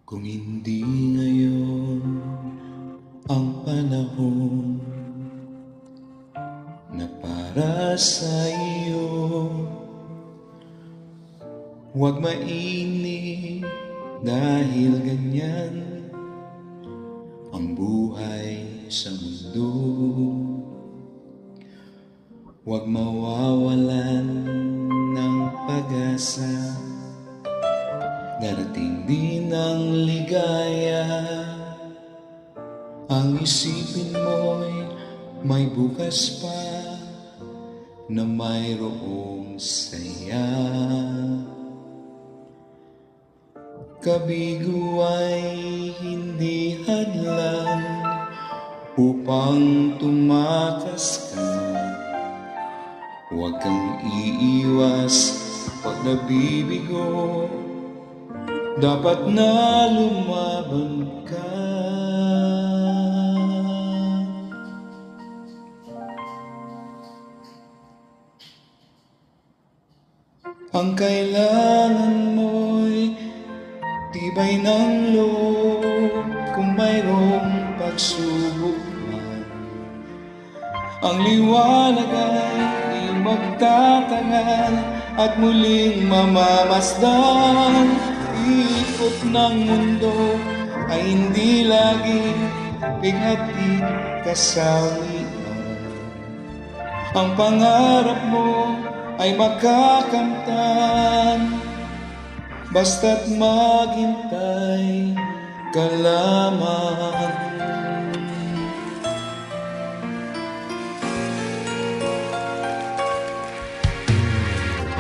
Kung hindi ngayon ang panahon na para sa iyo, huwag mainip dahil ganyan ang buhay sa mundo. Huwag mawawalan ng pag-asa, darating din ang ligaya. Ang isipin mo'y may bukas pa na mayroong saya. Kabigo ay hindi hadlang upang tumakas ka. Huwag kang iiwas pag nabibigo, dapat na lumaban ka. Ang kailangan mo'y tibay ng loob kung mayroong pagsubok man. Ang liwanag ay di magtatagal at muling mamamasdan. Ikot ng mundo ay hindi laging bighatid kasawian. Ang pangarap mo ay makakamtan, basta't maghintay ka lamang.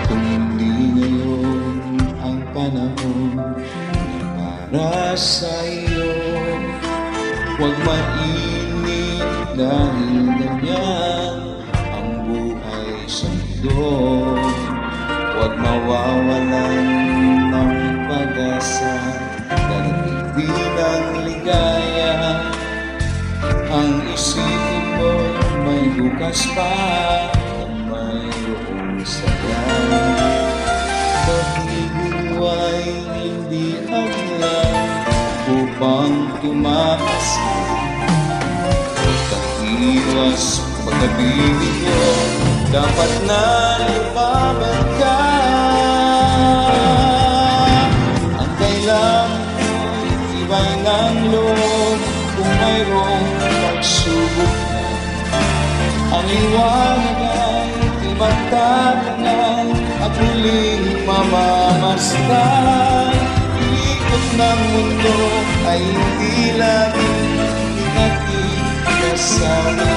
Kung hindi ngayon ang panahon na para sa iyo, huwag mainip dahil ganyan ang buhay sa mundo. Huwag mawawalan ng pag-asa, darating din ang ligaya. Ang isipin mo may bukas pa na mayroong saya. Kabigo ay hindi hadlang upang tumakas ka. Huwag kang iwas pag nabibigo, dapat na lumaban ka. Ang kailangan mo'y tibay ng loob kung mayroong pagsubok na. Ang liwanag ay di magtatagal at muling mamamasdan. Ikot ng mundo ay hindi laging inatid kasama.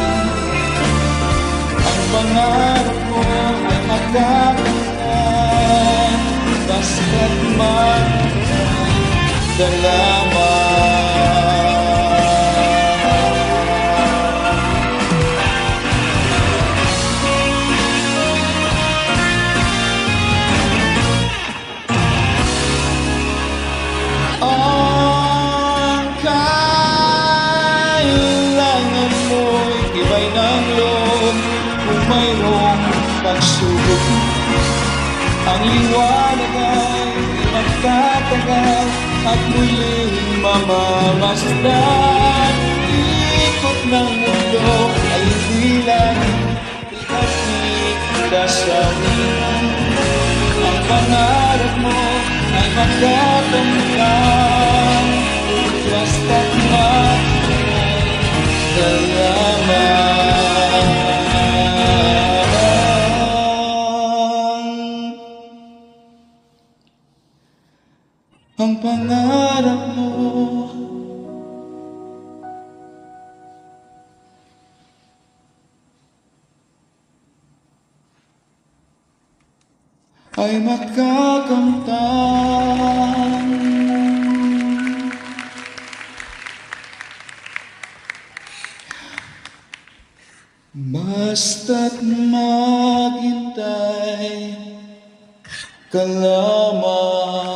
Ang pangarap mo ay magkakamtan, basta't maghintay ka lamang. Ang kailangan mo'y tibay ng loob kung mayroong pagsubok. Ang liwanag ay di magtatagal at muling mamamasdan. Ikot ng mundo ay hindi laging ihatid kasawian. Ang pangarap mo ay magkakamtan, basta't maghintay ka lamang. Ang pangarap mo ay makakamtan, basta't maghintay ka lamang.